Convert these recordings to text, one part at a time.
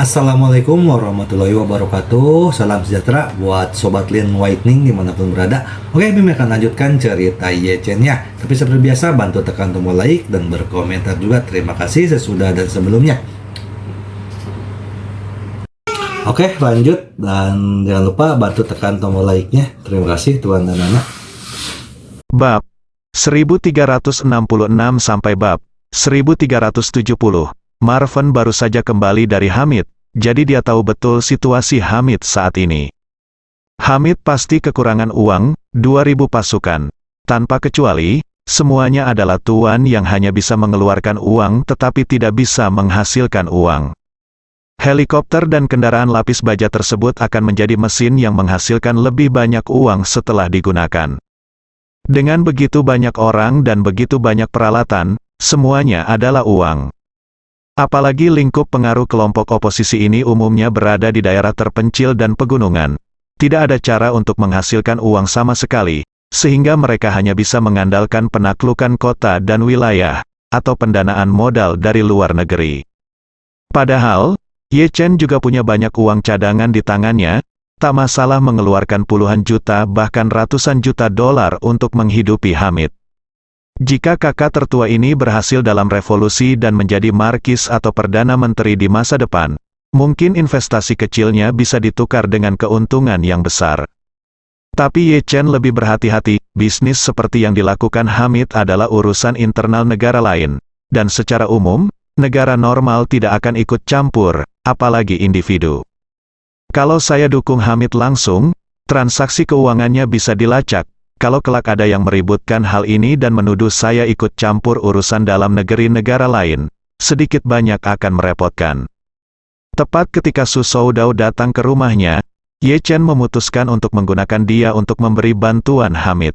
Assalamualaikum warahmatullahi wabarakatuh. Salam sejahtera buat Sobat Lin Whitening dimanapun berada. Oke, Bim akan lanjutkan cerita Yechen-nya. Tapi seperti biasa, bantu tekan tombol like dan berkomentar juga. Terima kasih sesudah dan sebelumnya. Oke, lanjut. Dan jangan lupa bantu tekan tombol like-nya. Terima kasih Tuan dan anak. Bab 1366 sampai bab 1370. Marvan baru saja kembali dari Hamid, jadi dia tahu betul situasi Hamid saat ini. Hamid pasti kekurangan uang, 2.000 pasukan. Tanpa kecuali, semuanya adalah tuan yang hanya bisa mengeluarkan uang tetapi tidak bisa menghasilkan uang. Helikopter dan kendaraan lapis baja tersebut akan menjadi mesin yang menghasilkan lebih banyak uang setelah digunakan. Dengan begitu banyak orang dan begitu banyak peralatan, semuanya adalah uang. Apalagi lingkup pengaruh kelompok oposisi ini umumnya berada di daerah terpencil dan pegunungan. Tidak ada cara untuk menghasilkan uang sama sekali, sehingga mereka hanya bisa mengandalkan penaklukan kota dan wilayah, atau pendanaan modal dari luar negeri. Padahal, Yechen juga punya banyak uang cadangan di tangannya, tak masalah mengeluarkan puluhan juta bahkan ratusan juta dolar untuk menghidupi Hamid. Jika kakak tertua ini berhasil dalam revolusi dan menjadi markis atau perdana menteri di masa depan, mungkin investasi kecilnya bisa ditukar dengan keuntungan yang besar. Tapi Yechen lebih berhati-hati, bisnis seperti yang dilakukan Hamid adalah urusan internal negara lain, dan secara umum, negara normal tidak akan ikut campur, apalagi individu. Kalau saya dukung Hamid langsung, transaksi keuangannya bisa dilacak. Kalau kelak ada yang meributkan hal ini dan menuduh saya ikut campur urusan dalam negeri negara lain, sedikit banyak akan merepotkan. Tepat ketika Su Soudao datang ke rumahnya, Yechen memutuskan untuk menggunakan dia untuk memberi bantuan Hamid.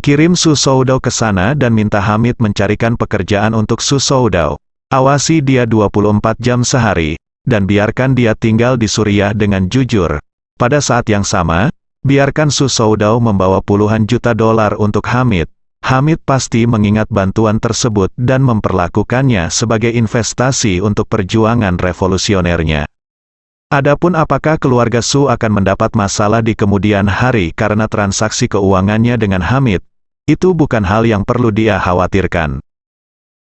Kirim Su Soudao ke sana dan minta Hamid mencarikan pekerjaan untuk Su Soudao. Awasi dia 24 jam sehari, dan biarkan dia tinggal di Suriah dengan jujur. Pada saat yang sama, biarkan Su Soudao membawa puluhan juta dolar untuk Hamid. Hamid pasti mengingat bantuan tersebut dan memperlakukannya sebagai investasi untuk perjuangan revolusionernya. Adapun apakah keluarga Su akan mendapat masalah di kemudian hari karena transaksi keuangannya dengan Hamid, itu bukan hal yang perlu dia khawatirkan.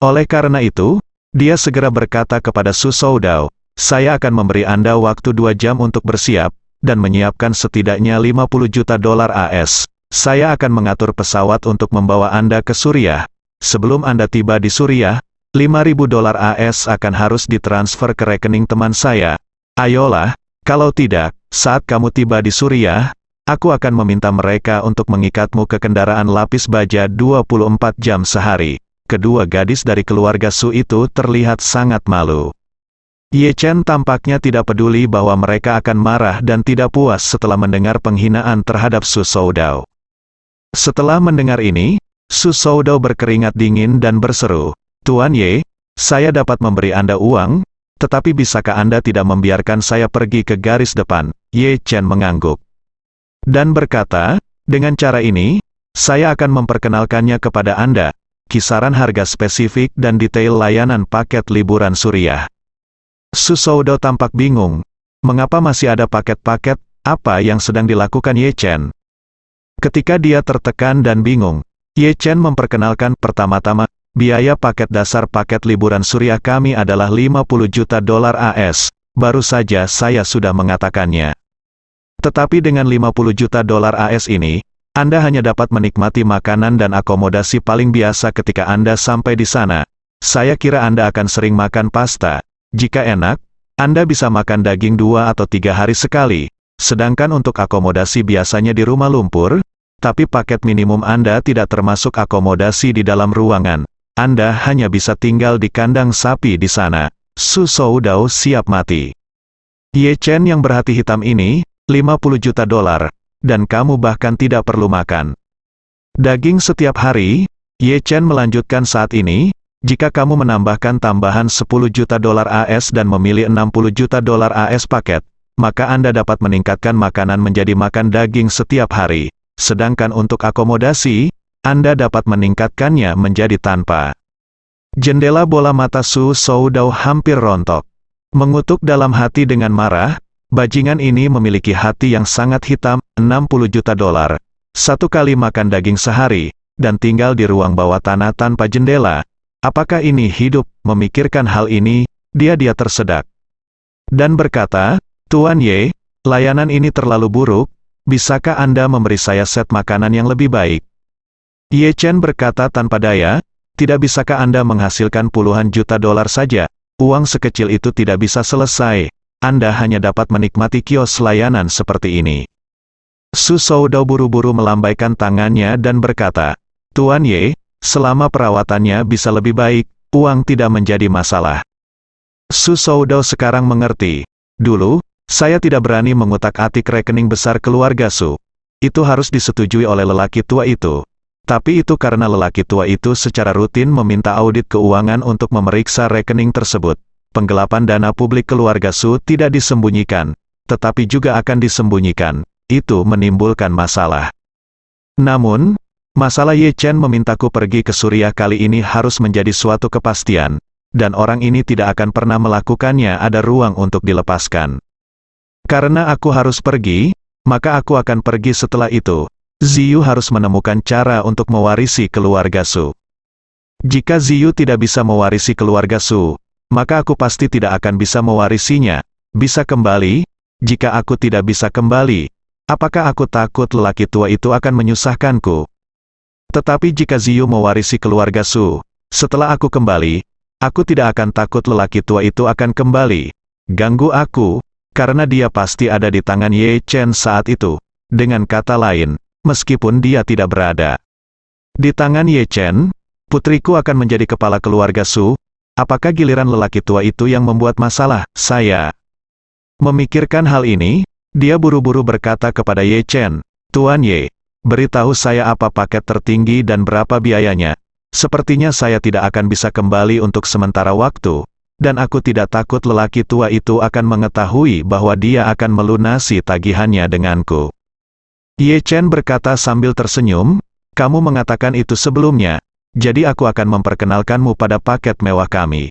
Oleh karena itu, dia segera berkata kepada Su Soudao, "Saya akan memberi Anda waktu 2 jam untuk bersiap, dan menyiapkan setidaknya 50 juta dolar AS. Saya akan mengatur pesawat untuk membawa Anda ke Suriah. Sebelum Anda tiba di Suriah, 5.000 dolar AS akan harus ditransfer ke rekening teman saya. Ayolah, kalau tidak, saat kamu tiba di Suriah, aku akan meminta mereka untuk mengikatmu ke kendaraan lapis baja 24 jam sehari." Kedua gadis dari keluarga Su itu terlihat sangat malu. Yechen tampaknya tidak peduli bahwa mereka akan marah dan tidak puas setelah mendengar penghinaan terhadap Su Soudao. Setelah mendengar ini, Su Soudao berkeringat dingin dan berseru, "Tuan Ye, saya dapat memberi Anda uang, tetapi bisakah Anda tidak membiarkan saya pergi ke garis depan?" Yechen mengangguk dan berkata, "Dengan cara ini, saya akan memperkenalkannya kepada Anda, kisaran harga spesifik dan detail layanan paket liburan Suriah." Su Soudao tampak bingung. Mengapa masih ada paket-paket, apa yang sedang dilakukan Yechen? Ketika dia tertekan dan bingung, Yechen memperkenalkan pertama-tama, biaya paket dasar paket liburan Suriah kami adalah 50 juta dolar AS, baru saja saya sudah mengatakannya. Tetapi dengan 50 juta dolar AS ini, Anda hanya dapat menikmati makanan dan akomodasi paling biasa ketika Anda sampai di sana. Saya kira Anda akan sering makan pasta. Jika enak, Anda bisa makan daging 2 atau 3 hari sekali, sedangkan untuk akomodasi biasanya di rumah lumpur, tapi paket minimum Anda tidak termasuk akomodasi di dalam ruangan. Anda hanya bisa tinggal di kandang sapi di sana. Su Soudao siap mati. Yechen yang berhati hitam ini, 50 juta dolar, dan kamu bahkan tidak perlu makan daging setiap hari. Yechen melanjutkan saat ini, jika kamu menambahkan tambahan 10 juta dolar AS dan memilih 60 juta dolar AS paket, maka Anda dapat meningkatkan makanan menjadi makan daging setiap hari. Sedangkan untuk akomodasi, Anda dapat meningkatkannya menjadi tanpa. Jendela bola mata Su Soudao hampir rontok. Mengutuk dalam hati dengan marah, bajingan ini memiliki hati yang sangat hitam, 60 juta dolar. Satu kali makan daging sehari, dan tinggal di ruang bawah tanah tanpa jendela. Apakah ini hidup? Memikirkan hal ini, dia tersedak. Dan berkata, Tuan Ye, layanan ini terlalu buruk, bisakah Anda memberi saya set makanan yang lebih baik? Ye Chen berkata tanpa daya, tidak bisakah Anda menghasilkan puluhan juta dolar saja? Uang sekecil itu tidak bisa selesai. Anda hanya dapat menikmati kios layanan seperti ini. Su Soudao buru-buru melambaikan tangannya dan berkata, Tuan Ye, selama perawatannya bisa lebih baik, uang tidak menjadi masalah. Su Soudao sekarang mengerti. Dulu, saya tidak berani mengutak-atik rekening besar keluarga Su. Itu harus disetujui oleh lelaki tua itu. Tapi itu karena lelaki tua itu secara rutin meminta audit keuangan untuk memeriksa rekening tersebut. Penggelapan dana publik keluarga Su tidak disembunyikan, tetapi juga akan disembunyikan. Itu menimbulkan masalah. Namun, masalah Ye Chen memintaku pergi ke Suriah kali ini harus menjadi suatu kepastian, dan orang ini tidak akan pernah melakukannya. Ada ruang untuk dilepaskan. Karena aku harus pergi, maka aku akan pergi setelah itu. Ziyu harus menemukan cara untuk mewarisi keluarga Su. Jika Ziyu tidak bisa mewarisi keluarga Su, maka aku pasti tidak akan bisa mewarisinya. Bisa kembali? Jika aku tidak bisa kembali, apakah aku takut lelaki tua itu akan menyusahkanku? Tetapi jika Ziyu mewarisi keluarga Su, setelah aku kembali, aku tidak akan takut lelaki tua itu akan kembali. Ganggu aku, karena dia pasti ada di tangan Ye Chen saat itu. Dengan kata lain, meskipun dia tidak berada di tangan Ye Chen, putriku akan menjadi kepala keluarga Su. Apakah giliran lelaki tua itu yang membuat masalah? Saya memikirkan hal ini, dia buru-buru berkata kepada Ye Chen, Tuan Ye, beritahu saya apa paket tertinggi dan berapa biayanya. Sepertinya saya tidak akan bisa kembali untuk sementara waktu, dan aku tidak takut lelaki tua itu akan mengetahui bahwa dia akan melunasi tagihannya denganku. Ye Chen berkata sambil tersenyum, kamu mengatakan itu sebelumnya, jadi aku akan memperkenalkanmu pada paket mewah kami.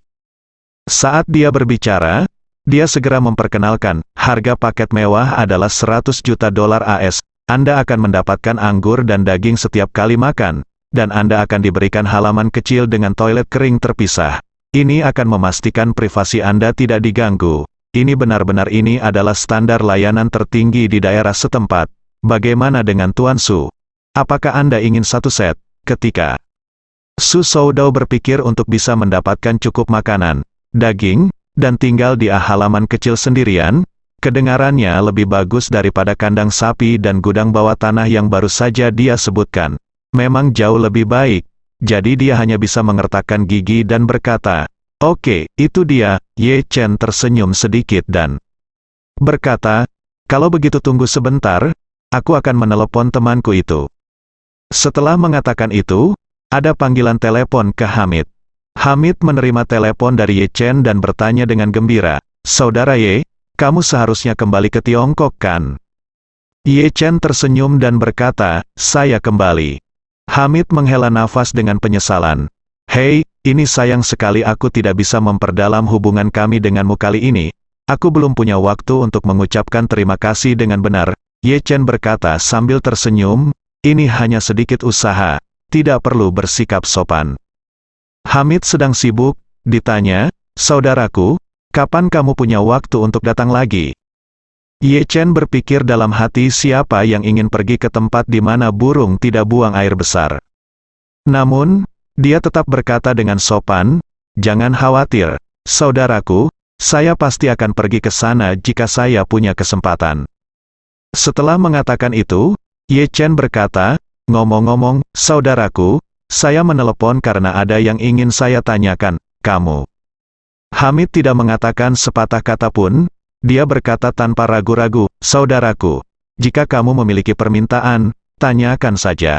Saat dia berbicara, dia segera memperkenalkan, harga paket mewah adalah 100 juta dolar AS, Anda akan mendapatkan anggur dan daging setiap kali makan, dan Anda akan diberikan halaman kecil dengan toilet kering terpisah. Ini akan memastikan privasi Anda tidak diganggu. Ini benar-benar ini adalah standar layanan tertinggi di daerah setempat. Bagaimana dengan Tuan Su? Apakah Anda ingin satu set? Ketika Su Soudao berpikir untuk bisa mendapatkan cukup makanan, daging, dan tinggal di halaman kecil sendirian, kedengarannya lebih bagus daripada kandang sapi dan gudang bawah tanah yang baru saja dia sebutkan. Memang jauh lebih baik. Jadi dia hanya bisa mengertakkan gigi dan berkata, Oke, itu dia. Ye Chen tersenyum sedikit dan berkata, kalau begitu tunggu sebentar, aku akan menelepon temanku itu. Setelah mengatakan itu, ada panggilan telepon ke Hamid. Hamid menerima telepon dari Ye Chen dan bertanya dengan gembira, Saudara Ye, kamu seharusnya kembali ke Tiongkok kan? Ye Chen tersenyum dan berkata, saya kembali. Hamid menghela nafas dengan penyesalan. Hei, ini sayang sekali aku tidak bisa memperdalam hubungan kami denganmu kali ini. Aku belum punya waktu untuk mengucapkan terima kasih dengan benar. Ye Chen berkata sambil tersenyum, ini hanya sedikit usaha, tidak perlu bersikap sopan. Hamid sedang sibuk, ditanya, saudaraku, kapan kamu punya waktu untuk datang lagi? Ye Chen berpikir dalam hati siapa yang ingin pergi ke tempat di mana burung tidak buang air besar. Namun, dia tetap berkata dengan sopan, jangan khawatir, saudaraku, saya pasti akan pergi ke sana jika saya punya kesempatan. Setelah mengatakan itu, Ye Chen berkata, ngomong-ngomong, saudaraku, saya menelepon karena ada yang ingin saya tanyakan, kamu. Hamid tidak mengatakan sepatah kata pun, dia berkata tanpa ragu-ragu, saudaraku, jika kamu memiliki permintaan, tanyakan saja.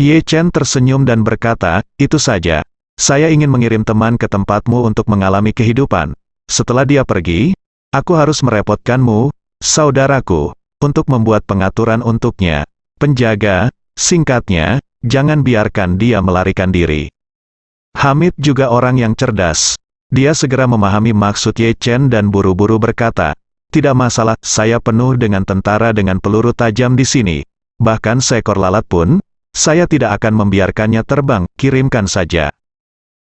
Ye Chen tersenyum dan berkata, itu saja, saya ingin mengirim teman ke tempatmu untuk mengalami kehidupan. Setelah dia pergi, aku harus merepotkanmu, saudaraku, untuk membuat pengaturan untuknya. Penjaga, singkatnya, jangan biarkan dia melarikan diri. Hamid juga orang yang cerdas. Dia segera memahami maksud Ye Chen dan buru-buru berkata, "Tidak masalah, saya penuh dengan tentara dengan peluru tajam di sini. Bahkan seekor lalat pun, saya tidak akan membiarkannya terbang, kirimkan saja."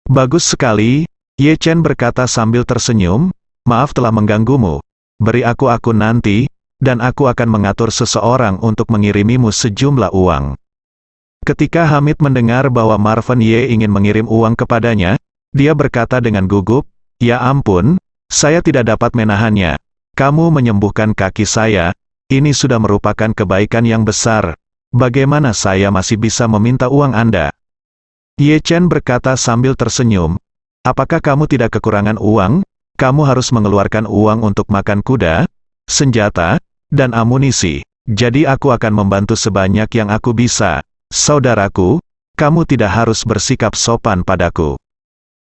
"Bagus sekali," Ye Chen berkata sambil tersenyum, "maaf telah mengganggumu. Beri aku akun nanti, dan aku akan mengatur seseorang untuk mengirimimu sejumlah uang." Ketika Hamid mendengar bahwa Marvin Ye ingin mengirim uang kepadanya, dia berkata dengan gugup, "Ya ampun, saya tidak dapat menahannya. Kamu menyembuhkan kaki saya, ini sudah merupakan kebaikan yang besar. Bagaimana saya masih bisa meminta uang Anda?" Ye Chen berkata sambil tersenyum, "Apakah kamu tidak kekurangan uang? Kamu harus mengeluarkan uang untuk makan kuda, senjata, dan amunisi. Jadi aku akan membantu sebanyak yang aku bisa. Saudaraku, kamu tidak harus bersikap sopan padaku."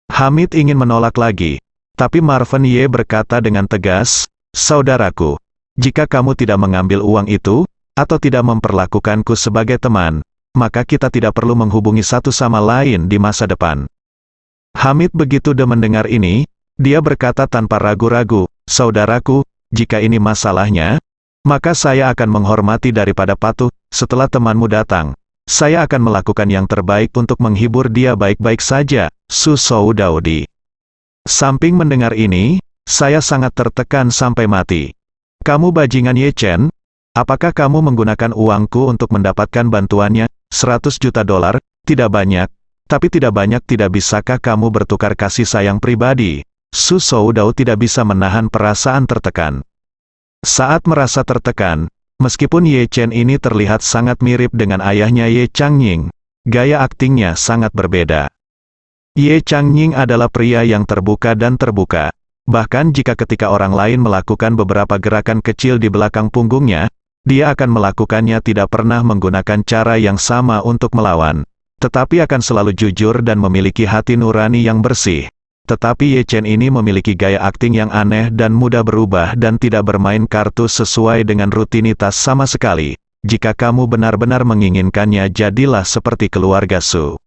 Hamid ingin menolak lagi, tapi Marvin Ye berkata dengan tegas, "Saudaraku, jika kamu tidak mengambil uang itu, atau tidak memperlakukanku sebagai teman, maka kita tidak perlu menghubungi satu sama lain di masa depan." Hamid begitu mendengar ini, dia berkata tanpa ragu-ragu, "Saudaraku, jika ini masalahnya, maka saya akan menghormati daripada patuh. Setelah temanmu datang, saya akan melakukan yang terbaik untuk menghibur dia baik-baik saja." Susou Daudi. Samping mendengar ini, saya sangat tertekan sampai mati. "Kamu bajingan Ye Chen, apakah kamu menggunakan uangku untuk mendapatkan bantuannya? 100 juta dolar, tidak banyak, tapi tidak banyak. Tidak bisakah kamu bertukar kasih sayang pribadi?" Susou Daudi tidak bisa menahan perasaan tertekan. Saat merasa tertekan, meskipun Ye Chen ini terlihat sangat mirip dengan ayahnya Ye Changying, gaya aktingnya sangat berbeda. Ye Changying adalah pria yang terbuka dan terbuka. Bahkan jika ketika orang lain melakukan beberapa gerakan kecil di belakang punggungnya, dia akan melakukannya tidak pernah menggunakan cara yang sama untuk melawan, tetapi akan selalu jujur dan memiliki hati nurani yang bersih. Tetapi Ye Chen ini memiliki gaya akting yang aneh dan mudah berubah dan tidak bermain kartu sesuai dengan rutinitas sama sekali. Jika kamu benar-benar menginginkannya, jadilah seperti keluarga Su.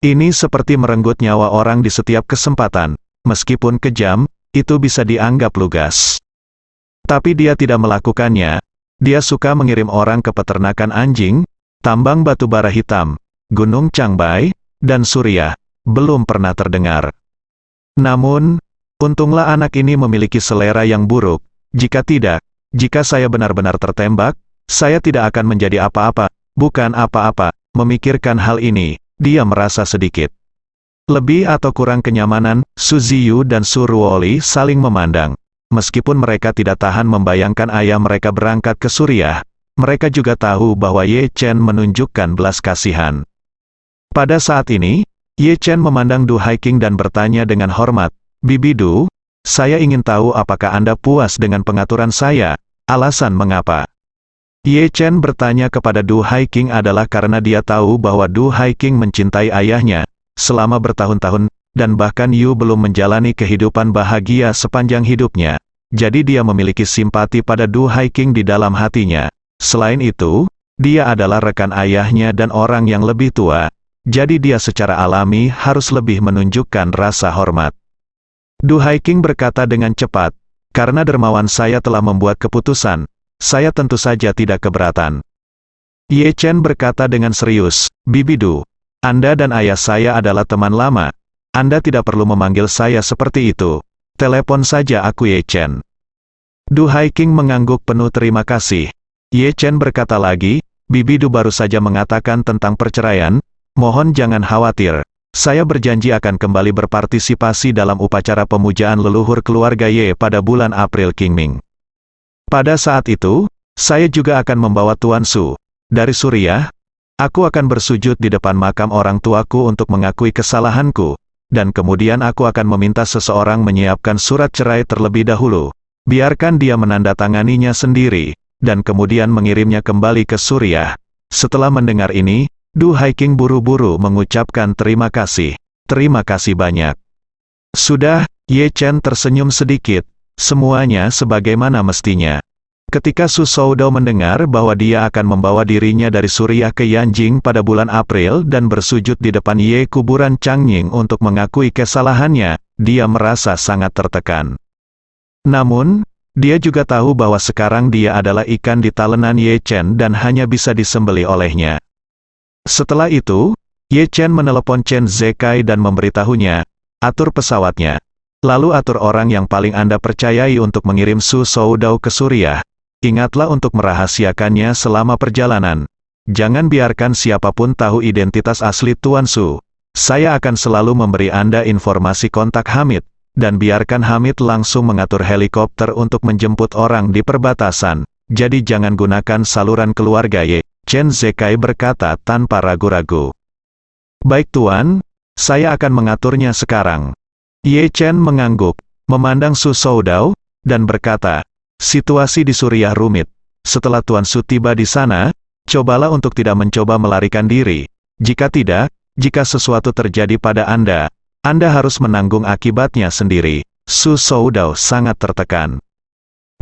Ini seperti merenggut nyawa orang di setiap kesempatan. Meskipun kejam, itu bisa dianggap lugas. Tapi dia tidak melakukannya. Dia suka mengirim orang ke peternakan anjing, tambang batu bara hitam, Gunung Changbai, dan Suriah. Belum pernah terdengar. Namun, untunglah anak ini memiliki selera yang buruk. Jika tidak, jika saya benar-benar tertembak, saya tidak akan menjadi apa-apa, bukan apa-apa. Memikirkan hal ini, dia merasa sedikit lebih atau kurang kenyamanan. Su Ziyu dan Su Ruoli saling memandang. Meskipun mereka tidak tahan membayangkan ayah mereka berangkat ke Suriah, mereka juga tahu bahwa Ye Chen menunjukkan belas kasihan. Pada saat ini, Ye Chen memandang Du Haiking dan bertanya dengan hormat, "Bibi Du, saya ingin tahu apakah Anda puas dengan pengaturan saya? Alasan mengapa?" Ye Chen bertanya kepada Du Haiking adalah karena dia tahu bahwa Du Haiking mencintai ayahnya selama bertahun-tahun, dan bahkan Yu belum menjalani kehidupan bahagia sepanjang hidupnya. Jadi dia memiliki simpati pada Du Haiking di dalam hatinya. Selain itu, dia adalah rekan ayahnya dan orang yang lebih tua. Jadi dia secara alami harus lebih menunjukkan rasa hormat. Du Haiking berkata dengan cepat, "Karena dermawan saya telah membuat keputusan, saya tentu saja tidak keberatan." Ye Chen berkata dengan serius, "Bibi Du, Anda dan ayah saya adalah teman lama. Anda tidak perlu memanggil saya seperti itu. Telepon saja aku Ye Chen." Du Haiking mengangguk penuh terima kasih. Ye Chen berkata lagi, "Bibi Du baru saja mengatakan tentang perceraian. Mohon jangan khawatir. Saya berjanji akan kembali berpartisipasi dalam upacara pemujaan leluhur keluarga Ye pada bulan April Qingming. Pada saat itu, saya juga akan membawa Tuan Su dari Suriah. Aku akan bersujud di depan makam orang tuaku untuk mengakui kesalahanku, dan kemudian aku akan meminta seseorang menyiapkan surat cerai terlebih dahulu. Biarkan dia menandatanganinya sendiri, dan kemudian mengirimnya kembali ke Suriah." Setelah mendengar ini, Du Haiking buru-buru mengucapkan terima kasih. "Terima kasih banyak." "Sudah," Ye Chen tersenyum sedikit, "semuanya sebagaimana mestinya." Ketika Su Soudao mendengar bahwa dia akan membawa dirinya dari Suriah ke Yanjing pada bulan April dan bersujud di depan Ye kuburan Changying untuk mengakui kesalahannya, dia merasa sangat tertekan. Namun, dia juga tahu bahwa sekarang dia adalah ikan di talenan Ye Chen dan hanya bisa disembeli olehnya. Setelah itu, Ye Chen menelepon Chen Zekai dan memberitahunya, atur pesawatnya. Lalu atur orang yang paling Anda percayai untuk mengirim Su Soudao ke Suriah. Ingatlah untuk merahasiakannya selama perjalanan. Jangan biarkan siapapun tahu identitas asli Tuan Su. Saya akan selalu memberi Anda informasi kontak Hamid, dan biarkan Hamid langsung mengatur helikopter untuk menjemput orang di perbatasan. Jadi jangan gunakan saluran keluarga Ye. Chen Zekai berkata tanpa ragu-ragu. Baik Tuan, saya akan mengaturnya sekarang. Ye Chen mengangguk, memandang Su Soudao, dan berkata, situasi di Suriah rumit. Setelah Tuan Su tiba di sana, cobalah untuk tidak mencoba melarikan diri. Jika tidak, jika sesuatu terjadi pada Anda harus menanggung akibatnya sendiri. Su Soudao sangat tertekan.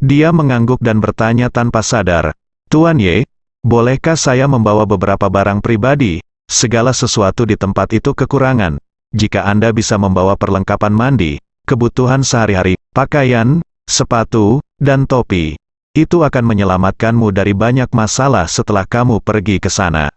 Dia mengangguk dan bertanya tanpa sadar, Tuan Ye, bolehkah saya membawa beberapa barang pribadi? Segala sesuatu di tempat itu kekurangan. Jika Anda bisa membawa perlengkapan mandi, kebutuhan sehari-hari, pakaian, sepatu, dan topi, itu akan menyelamatkanmu dari banyak masalah setelah kamu pergi ke sana.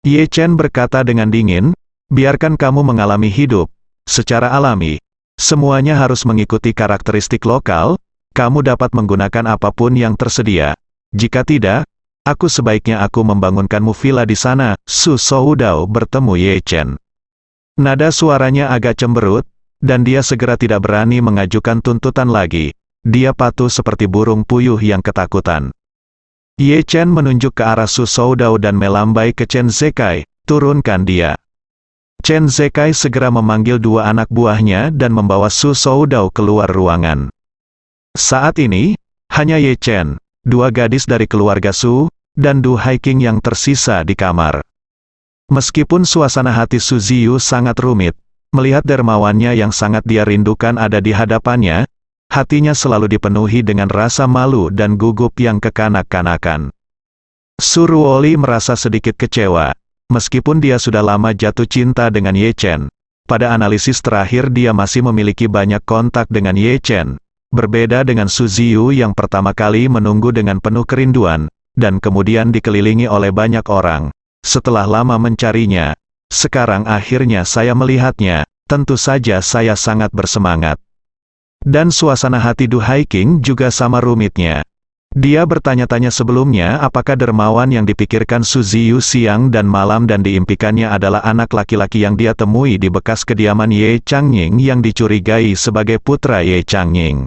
Ye Chen berkata dengan dingin, biarkan kamu mengalami hidup secara alami. Semuanya harus mengikuti karakteristik lokal, kamu dapat menggunakan apapun yang tersedia. Jika tidak, aku sebaiknya membangunkanmu villa di sana. Su Soudao bertemu Ye Chen. Nada suaranya agak cemberut, dan dia segera tidak berani mengajukan tuntutan lagi. Dia patuh seperti burung puyuh yang ketakutan. Ye Chen menunjuk ke arah Su Soudao dan melambai ke Chen Zekai, turunkan dia. Chen Zekai segera memanggil dua anak buahnya dan membawa Su Soudao keluar ruangan. Saat ini, hanya Ye Chen, dua gadis dari keluarga Su, dan Du Haiking yang tersisa di kamar. Meskipun suasana hati Su Ziyu sangat rumit, melihat dermawannya yang sangat dia rindukan ada di hadapannya, hatinya selalu dipenuhi dengan rasa malu dan gugup yang kekanak-kanakan. Su Ruoli merasa sedikit kecewa, meskipun dia sudah lama jatuh cinta dengan Ye Chen. Pada analisis terakhir dia masih memiliki banyak kontak dengan Ye Chen, berbeda dengan Su Ziyu yang pertama kali menunggu dengan penuh kerinduan, dan kemudian dikelilingi oleh banyak orang. Setelah lama mencarinya, sekarang akhirnya saya melihatnya, tentu saja saya sangat bersemangat. Dan suasana hati Du Haiking juga sama rumitnya. Dia bertanya-tanya sebelumnya apakah dermawan yang dipikirkan Su Ziyu siang dan malam dan diimpikannya adalah anak laki-laki yang dia temui di bekas kediaman Ye Changying yang dicurigai sebagai putra Ye Changying.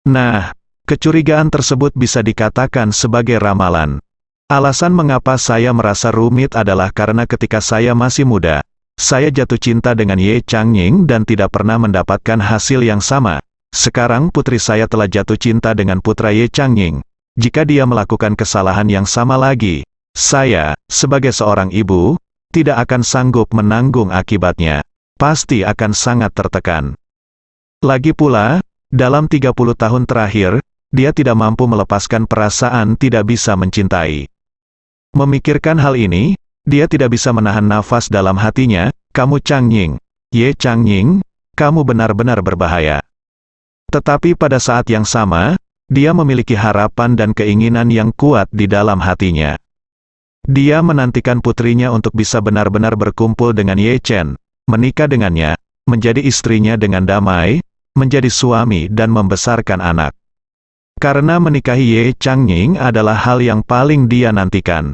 Nah, kecurigaan tersebut bisa dikatakan sebagai ramalan. Alasan mengapa saya merasa rumit adalah karena ketika saya masih muda, saya jatuh cinta dengan Ye Changying dan tidak pernah mendapatkan hasil yang sama. Sekarang putri saya telah jatuh cinta dengan putra Ye Changying. Jika dia melakukan kesalahan yang sama lagi, saya, sebagai seorang ibu, tidak akan sanggup menanggung akibatnya. Pasti akan sangat tertekan. Lagi pula, dalam 30 tahun terakhir, dia tidak mampu melepaskan perasaan tidak bisa mencintai. Memikirkan hal ini, dia tidak bisa menahan nafas dalam hatinya, kamu Changying, Ye Changying, kamu benar-benar berbahaya. Tetapi pada saat yang sama, dia memiliki harapan dan keinginan yang kuat di dalam hatinya. Dia menantikan putrinya untuk bisa benar-benar berkumpul dengan Ye Chen, menikah dengannya, menjadi istrinya dengan damai, menjadi suami dan membesarkan anak. Karena menikahi Ye Changying adalah hal yang paling dia nantikan.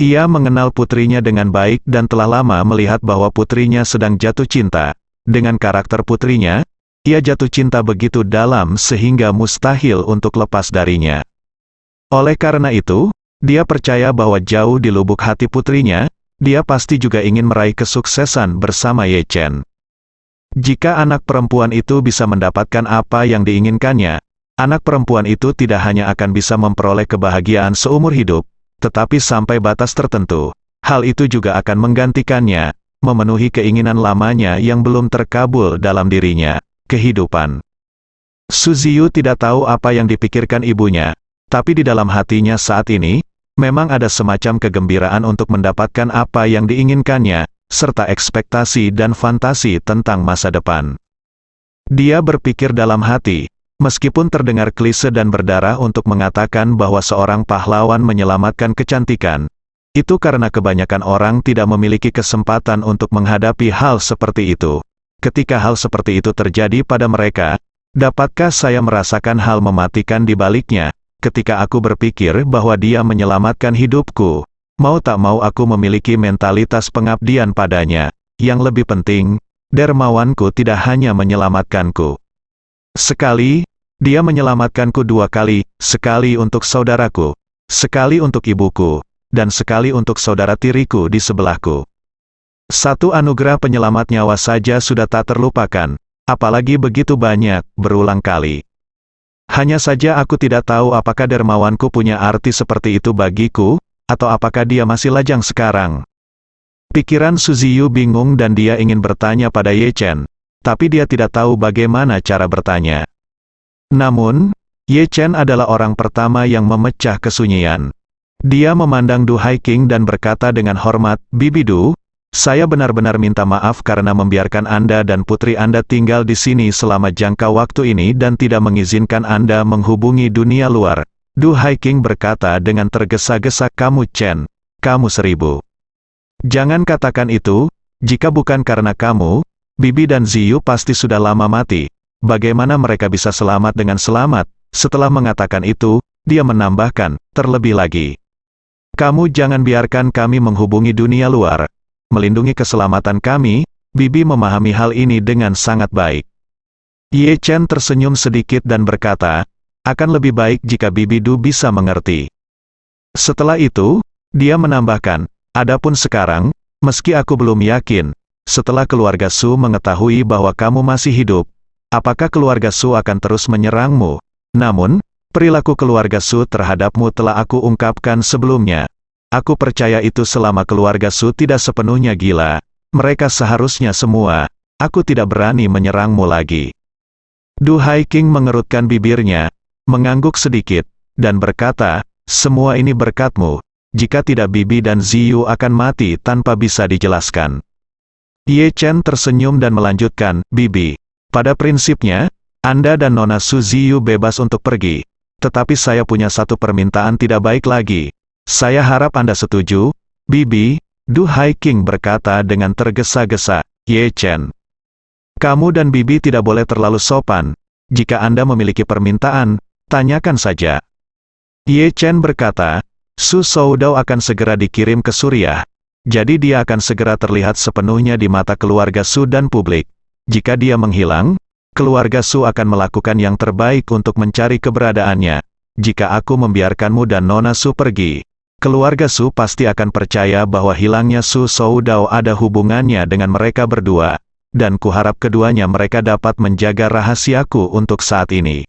Ia mengenal putrinya dengan baik dan telah lama melihat bahwa putrinya sedang jatuh cinta. Dengan karakter putrinya, ia jatuh cinta begitu dalam sehingga mustahil untuk lepas darinya. Oleh karena itu, dia percaya bahwa jauh di lubuk hati putrinya, dia pasti juga ingin meraih kesuksesan bersama Ye Chen. Jika anak perempuan itu bisa mendapatkan apa yang diinginkannya, anak perempuan itu tidak hanya akan bisa memperoleh kebahagiaan seumur hidup, tetapi sampai batas tertentu, hal itu juga akan menggantikannya, memenuhi keinginan lamanya yang belum terkabul dalam dirinya, kehidupan. Su Ziyu tidak tahu apa yang dipikirkan ibunya, tapi di dalam hatinya saat ini, memang ada semacam kegembiraan untuk mendapatkan apa yang diinginkannya, serta ekspektasi dan fantasi tentang masa depan. Dia berpikir dalam hati, meskipun terdengar klise dan berdarah untuk mengatakan bahwa seorang pahlawan menyelamatkan kecantikan, itu karena kebanyakan orang tidak memiliki kesempatan untuk menghadapi hal seperti itu. Ketika hal seperti itu terjadi pada mereka, dapatkah saya merasakan hal mematikan di baliknya? Ketika aku berpikir bahwa dia menyelamatkan hidupku, mau tak mau aku memiliki mentalitas pengabdian padanya. Yang lebih penting, dermawanku tidak hanya menyelamatkanku sekali, dia menyelamatkanku 2 kali, sekali untuk saudaraku, sekali untuk ibuku, dan sekali untuk saudara tiriku di sebelahku. Satu anugerah penyelamat nyawa saja sudah tak terlupakan, apalagi begitu banyak, berulang kali. Hanya saja aku tidak tahu apakah dermawanku punya arti seperti itu bagiku, atau apakah dia masih lajang sekarang. Pikiran Su Ziyu bingung dan dia ingin bertanya pada Ye Chen, tapi dia tidak tahu bagaimana cara bertanya. Namun, Ye Chen adalah orang pertama yang memecah kesunyian. Dia memandang Du Haiking dan berkata dengan hormat, "Bibi Du, saya benar-benar minta maaf karena membiarkan Anda dan putri Anda tinggal di sini selama jangka waktu ini dan tidak mengizinkan Anda menghubungi dunia luar." Du Haiking berkata dengan tergesa-gesa, "Kamu Chen, kamu 1000. Jangan katakan itu, jika bukan karena kamu, Bibi dan Ziyu pasti sudah lama mati. Bagaimana mereka bisa selamat dengan selamat?" Setelah mengatakan itu, dia menambahkan, "Terlebih lagi, kamu jangan biarkan kami menghubungi dunia luar. Melindungi keselamatan kami." Bibi memahami hal ini dengan sangat baik. Ye Chen tersenyum sedikit dan berkata, "Akan lebih baik jika Bibi Du bisa mengerti." Setelah itu, dia menambahkan, "Adapun sekarang, meski aku belum yakin, setelah keluarga Su mengetahui bahwa kamu masih hidup, apakah keluarga Su akan terus menyerangmu? Namun, perilaku keluarga Su terhadapmu telah aku ungkapkan sebelumnya. Aku percaya itu selama keluarga Su tidak sepenuhnya gila, mereka seharusnya semua, aku tidak berani menyerangmu lagi." Du Haiking mengerutkan bibirnya, mengangguk sedikit, dan berkata, "Semua ini berkatmu. Jika tidak Bibi dan Ziyu akan mati tanpa bisa dijelaskan." Ye Chen tersenyum dan melanjutkan, "Bibi, pada prinsipnya, Anda dan Nona Su Ziyu bebas untuk pergi. Tetapi saya punya satu permintaan tidak baik lagi. Saya harap Anda setuju, Bibi." Du Haiking berkata dengan tergesa-gesa, "Ye Chen, kamu dan Bibi tidak boleh terlalu sopan. Jika Anda memiliki permintaan, tanyakan saja." Ye Chen berkata, "Su Soudao akan segera dikirim ke Suriah. Jadi dia akan segera terlihat sepenuhnya di mata keluarga Su dan publik. Jika dia menghilang, keluarga Su akan melakukan yang terbaik untuk mencari keberadaannya. Jika aku membiarkanmu dan Nona Su pergi, keluarga Su pasti akan percaya bahwa hilangnya Su Soudao ada hubungannya dengan mereka berdua, dan kuharap keduanya mereka dapat menjaga rahasiaku untuk saat ini."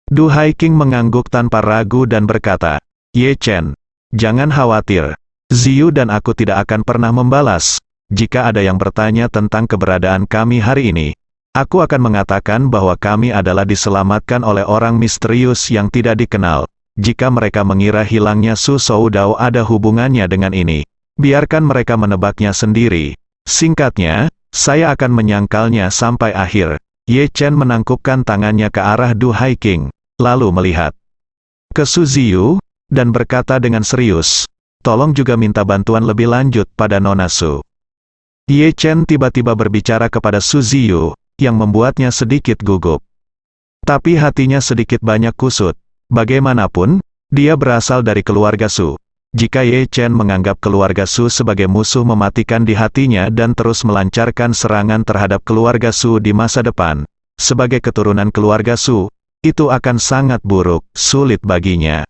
Du Haiking mengangguk tanpa ragu dan berkata, "Ye Chen, jangan khawatir. Ziyu dan aku tidak akan pernah membalas. Jika ada yang bertanya tentang keberadaan kami hari ini, aku akan mengatakan bahwa kami adalah diselamatkan oleh orang misterius yang tidak dikenal. Jika mereka mengira hilangnya Su Soudao ada hubungannya dengan ini, biarkan mereka menebaknya sendiri. Singkatnya, saya akan menyangkalnya sampai akhir." Ye Chen menangkupkan tangannya ke arah Du Haiking, lalu melihat ke Su Ziyu, dan berkata dengan serius, "Tolong juga minta bantuan lebih lanjut pada Nona Su." Ye Chen tiba-tiba berbicara kepada Su Ziyu, yang membuatnya sedikit gugup. Tapi hatinya sedikit banyak kusut. Bagaimanapun, dia berasal dari keluarga Su. Jika Ye Chen menganggap keluarga Su sebagai musuh mematikan di hatinya dan terus melancarkan serangan terhadap keluarga Su di masa depan, sebagai keturunan keluarga Su, itu akan sangat buruk, sulit baginya.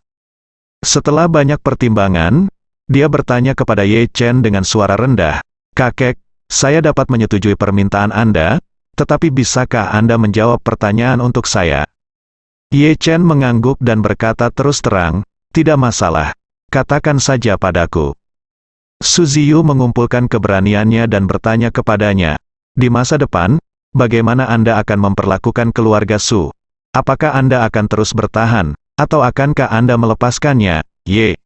Setelah banyak pertimbangan, dia bertanya kepada Ye Chen dengan suara rendah, "Kakek, saya dapat menyetujui permintaan Anda, tetapi bisakah Anda menjawab pertanyaan untuk saya?" Ye Chen mengangguk dan berkata terus terang, "Tidak masalah. Katakan saja padaku." Su Ziyu mengumpulkan keberaniannya dan bertanya kepadanya, "Di masa depan, bagaimana Anda akan memperlakukan keluarga Su? Apakah Anda akan terus bertahan, atau akankah Anda melepaskannya?" Ye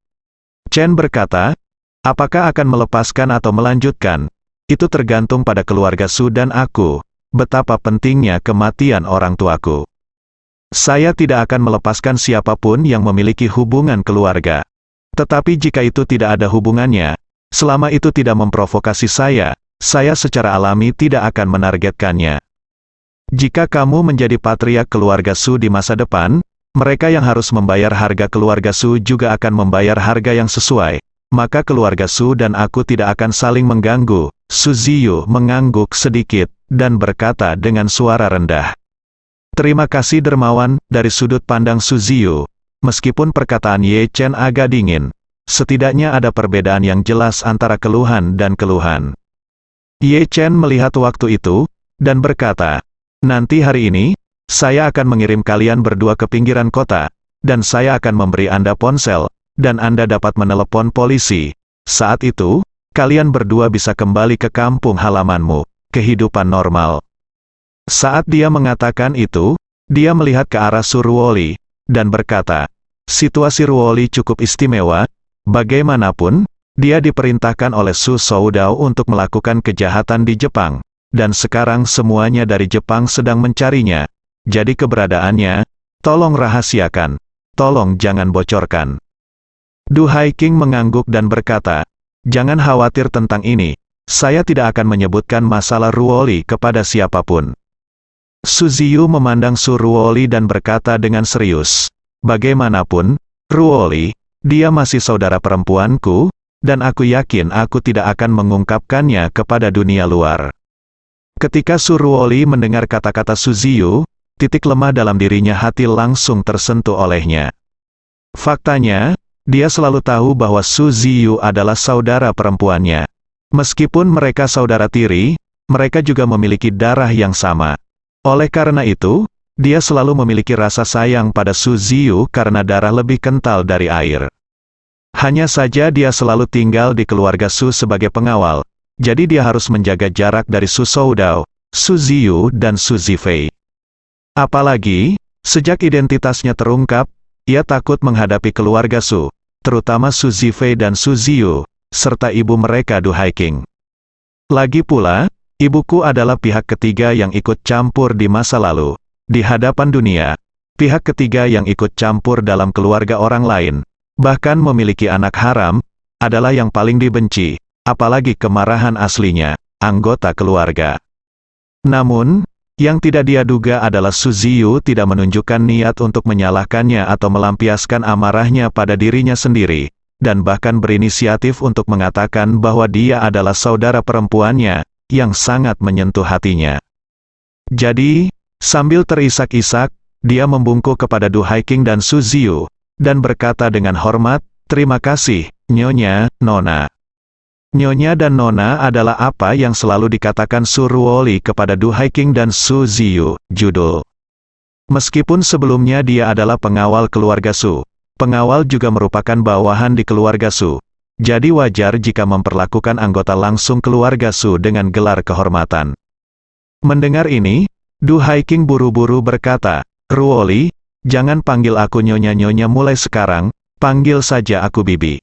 Chen berkata, "Apakah akan melepaskan atau melanjutkan? Itu tergantung pada keluarga Su dan aku. betapa pentingnya kematian orang tuaku. Saya tidak akan melepaskan siapapun yang memiliki hubungan keluarga. Tetapi jika itu tidak ada hubungannya, selama itu tidak memprovokasi saya secara alami tidak akan menargetkannya. Jika kamu menjadi patriark keluarga Su di masa depan, mereka yang harus membayar harga keluarga Su juga akan membayar harga yang sesuai. Maka keluarga Su dan aku tidak akan saling mengganggu. Su Ziyu mengangguk sedikit, dan berkata dengan suara rendah. Terima kasih dermawan, dari sudut pandang Su Ziyu. Meskipun perkataan Ye Chen agak dingin, setidaknya ada perbedaan yang jelas antara keluhan dan keluhan. Ye Chen melihat waktu itu, dan berkata, nanti hari ini, saya akan mengirim kalian berdua ke pinggiran kota, dan saya akan memberi Anda ponsel, dan Anda dapat menelepon polisi. Saat itu, kalian berdua bisa kembali ke kampung halamanmu, kehidupan normal. Saat dia mengatakan itu, dia melihat ke arah Su Ruoli, dan berkata, situasi Ruoli cukup istimewa, bagaimanapun, dia diperintahkan oleh Su Soudao untuk melakukan kejahatan di Jepang, dan sekarang semuanya dari Jepang sedang mencarinya, jadi keberadaannya, tolong rahasiakan, tolong jangan bocorkan. Du Haiking mengangguk dan berkata, jangan khawatir tentang ini, saya tidak akan menyebutkan masalah Ruoli kepada siapapun. Su Ziyu memandang Su Ruoli dan berkata dengan serius, bagaimanapun, Ruoli, dia masih saudara perempuanku, dan aku yakin aku tidak akan mengungkapkannya kepada dunia luar. Ketika Su Ruoli mendengar kata-kata Su Ziyu, titik lemah dalam dirinya hati langsung tersentuh olehnya. Faktanya, dia selalu tahu bahwa Su Ziyu adalah saudara perempuannya. Meskipun mereka saudara tiri, mereka juga memiliki darah yang sama. Oleh karena itu, dia selalu memiliki rasa sayang pada Su Ziyu karena darah lebih kental dari air. Hanya saja dia selalu tinggal di keluarga Su sebagai pengawal, jadi dia harus menjaga jarak dari Su Soudao, Su Ziyu dan Su Zifei. Apalagi, sejak identitasnya terungkap, ia takut menghadapi keluarga Su, terutama Su Zifei dan Su Ziyu, serta ibu mereka Du Haiking. Lagi pula, ibuku adalah pihak ketiga yang ikut campur di masa lalu. Di hadapan dunia, pihak ketiga yang ikut campur dalam keluarga orang lain, bahkan memiliki anak haram, adalah yang paling dibenci, apalagi kemarahan aslinya, anggota keluarga. Namun, yang tidak dia duga adalah Su Ziyu tidak menunjukkan niat untuk menyalahkannya atau melampiaskan amarahnya pada dirinya sendiri, dan bahkan berinisiatif untuk mengatakan bahwa dia adalah saudara perempuannya, yang sangat menyentuh hatinya. Jadi, sambil terisak-isak, dia membungkuk kepada Du Haiking dan Su Ziyu, dan berkata dengan hormat, terima kasih, Nyonya, Nona. Nyonya dan Nona adalah apa yang selalu dikatakan Su Ruoli kepada Du Haiking dan Su Ziyu, judul. Meskipun sebelumnya dia adalah pengawal keluarga Su, pengawal juga merupakan bawahan di keluarga Su. Jadi wajar jika memperlakukan anggota langsung keluarga Su dengan gelar kehormatan. Mendengar ini, Du Haiking buru-buru berkata, Ruoli, jangan panggil aku nyonya-nyonya mulai sekarang, panggil saja aku bibi.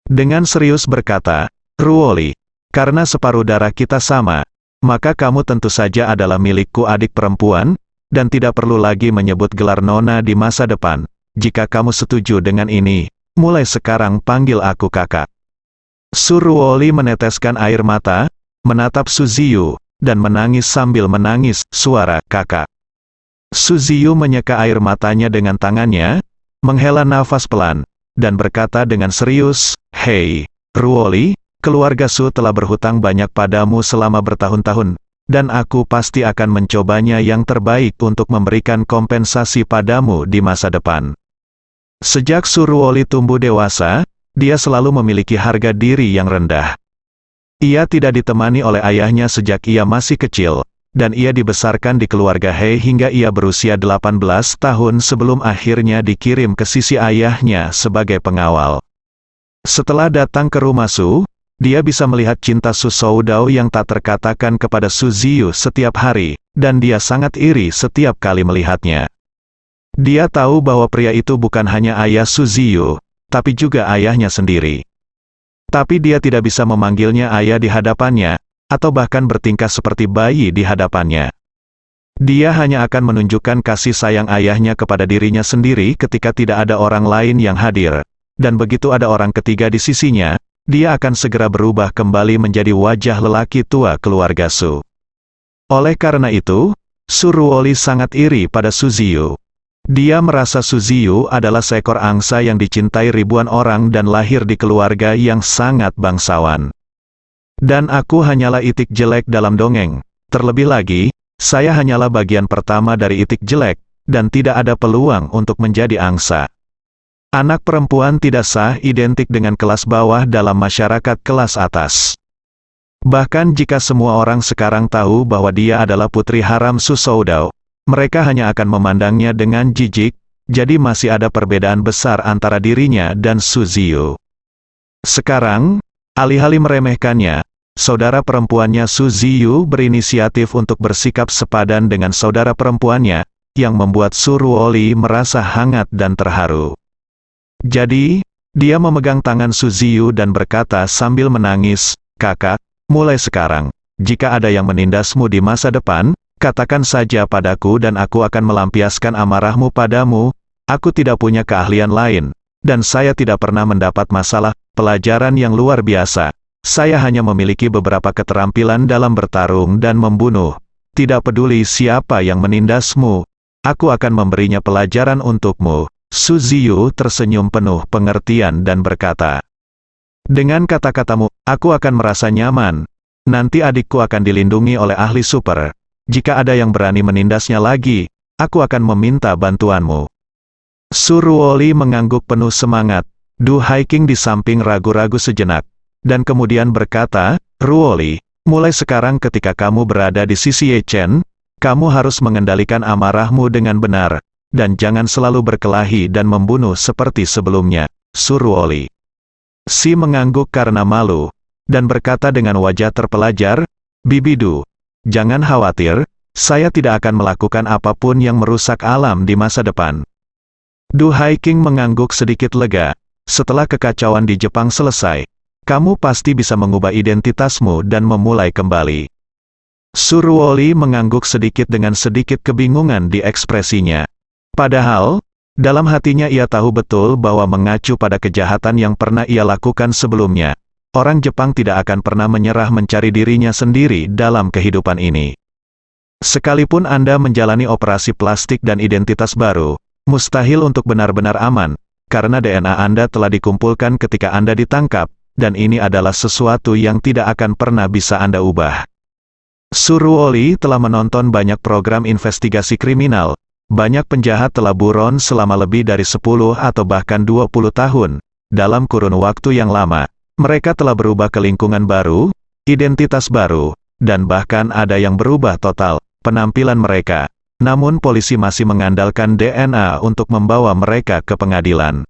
Dengan serius berkata, Ruoli, karena separuh darah kita sama, maka kamu tentu saja adalah milikku adik perempuan, dan tidak perlu lagi menyebut gelar nona di masa depan. Jika kamu setuju dengan ini, mulai sekarang panggil aku kakak. Su Ruoli meneteskan air mata, menatap Su Ziyu, dan menangis sambil menangis, suara kakak. Su Ziyu menyeka air matanya dengan tangannya, menghela nafas pelan, dan berkata dengan serius, hei, Ruoli, keluarga Su telah berhutang banyak padamu selama bertahun-tahun, dan aku pasti akan mencobanya yang terbaik untuk memberikan kompensasi padamu di masa depan. Sejak Su Ruoli tumbuh dewasa, dia selalu memiliki harga diri yang rendah. Ia tidak ditemani oleh ayahnya sejak ia masih kecil, dan ia dibesarkan di keluarga He hingga ia berusia 18 tahun sebelum akhirnya dikirim ke sisi ayahnya sebagai pengawal. Setelah datang ke rumah Su, dia bisa melihat cinta Su Soudao yang tak terkatakan kepada Su Ziyu setiap hari, dan dia sangat iri setiap kali melihatnya. Dia tahu bahwa pria itu bukan hanya ayah Su Ziyu, tapi juga ayahnya sendiri. Tapi dia tidak bisa memanggilnya ayah di hadapannya, atau bahkan bertingkah seperti bayi di hadapannya. Dia hanya akan menunjukkan kasih sayang ayahnya kepada dirinya sendiri ketika tidak ada orang lain yang hadir. Dan begitu ada orang ketiga di sisinya, dia akan segera berubah kembali menjadi wajah lelaki tua keluarga Su. Oleh karena itu, Su Ruoli sangat iri pada Su Ziyu. Dia merasa Su Ziyu adalah seekor angsa yang dicintai ribuan orang dan lahir di keluarga yang sangat bangsawan. Dan aku hanyalah itik jelek dalam dongeng. Terlebih lagi, saya hanyalah bagian pertama dari itik jelek, dan tidak ada peluang untuk menjadi angsa. Anak perempuan tidak sah identik dengan kelas bawah dalam masyarakat kelas atas. Bahkan jika semua orang sekarang tahu bahwa dia adalah putri haram Su Soudao, mereka hanya akan memandangnya dengan jijik, jadi masih ada perbedaan besar antara dirinya dan Su Ziyu. Sekarang, alih-alih meremehkannya, saudara perempuannya Su Ziyu berinisiatif untuk bersikap sepadan dengan saudara perempuannya, yang membuat Su Ruoli merasa hangat dan terharu. Jadi, dia memegang tangan Su Ziyu dan berkata sambil menangis, "Kakak, mulai sekarang, jika ada yang menindasmu di masa depan, katakan saja padaku dan aku akan melampiaskan amarahmu padamu. Aku tidak punya keahlian lain, dan saya tidak pernah mendapat masalah pelajaran yang luar biasa. Saya hanya memiliki beberapa keterampilan dalam bertarung dan membunuh. Tidak peduli siapa yang menindasmu, aku akan memberinya pelajaran untukmu." Su Ziyu tersenyum penuh pengertian dan berkata, "Dengan kata-katamu, aku akan merasa nyaman. Nanti adikku akan dilindungi oleh ahli super. Jika ada yang berani menindasnya lagi, aku akan meminta bantuanmu." Su Ruoli mengangguk penuh semangat. Du Haiking di samping ragu-ragu sejenak, dan kemudian berkata, "Ruoli, mulai sekarang ketika kamu berada di sisi Ye Chen, kamu harus mengendalikan amarahmu dengan benar, dan jangan selalu berkelahi dan membunuh seperti sebelumnya." Su Ruoli Si mengangguk karena malu, dan berkata dengan wajah terpelajar, "Bibi Du, jangan khawatir, saya tidak akan melakukan apapun yang merusak alam di masa depan." Du Haiking mengangguk sedikit lega. "Setelah kekacauan di Jepang selesai, kamu pasti bisa mengubah identitasmu dan memulai kembali." Su Ruoli mengangguk sedikit dengan sedikit kebingungan di ekspresinya. Padahal, dalam hatinya ia tahu betul bahwa mengacu pada kejahatan yang pernah ia lakukan sebelumnya, orang Jepang tidak akan pernah menyerah mencari dirinya sendiri dalam kehidupan ini. Sekalipun Anda menjalani operasi plastik dan identitas baru, mustahil untuk benar-benar aman, karena DNA Anda telah dikumpulkan ketika Anda ditangkap, dan ini adalah sesuatu yang tidak akan pernah bisa Anda ubah. Su Ruoli telah menonton banyak program investigasi kriminal. Banyak penjahat telah buron selama lebih dari 10 atau bahkan 20 tahun. Dalam kurun waktu yang lama, mereka telah berubah ke lingkungan baru, identitas baru, dan bahkan ada yang berubah total penampilan mereka. Namun polisi masih mengandalkan DNA untuk membawa mereka ke pengadilan.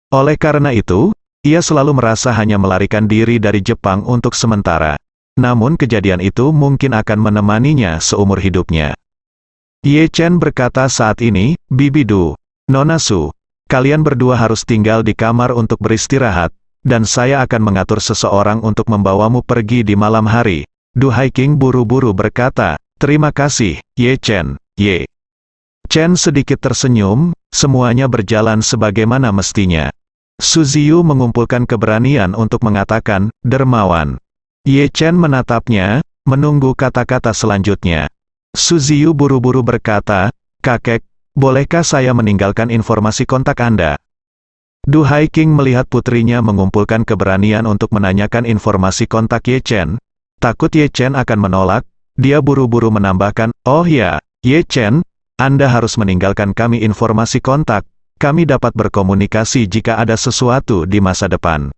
Oleh karena itu, ia selalu merasa hanya melarikan diri dari Jepang untuk sementara. Namun kejadian itu mungkin akan menemaninya seumur hidupnya. Ye Chen berkata saat ini, "Bibi Du, Nona Su, kalian berdua harus tinggal di kamar untuk beristirahat, dan saya akan mengatur seseorang untuk membawamu pergi di malam hari." Du Haiking buru-buru berkata, "Terima kasih, Ye Chen." Ye Chen sedikit tersenyum, semuanya berjalan sebagaimana mestinya. Su Ziyu mengumpulkan keberanian untuk mengatakan, "Dermawan." Ye Chen menatapnya, menunggu kata-kata selanjutnya. Su Ziyu buru-buru berkata, "Kakek, bolehkah saya meninggalkan informasi kontak Anda?" Du Haiking melihat putrinya mengumpulkan keberanian untuk menanyakan informasi kontak Ye Chen. Takut Ye Chen akan menolak, dia buru-buru menambahkan, "Oh ya, Ye Chen, Anda harus meninggalkan kami informasi kontak, kami dapat berkomunikasi jika ada sesuatu di masa depan."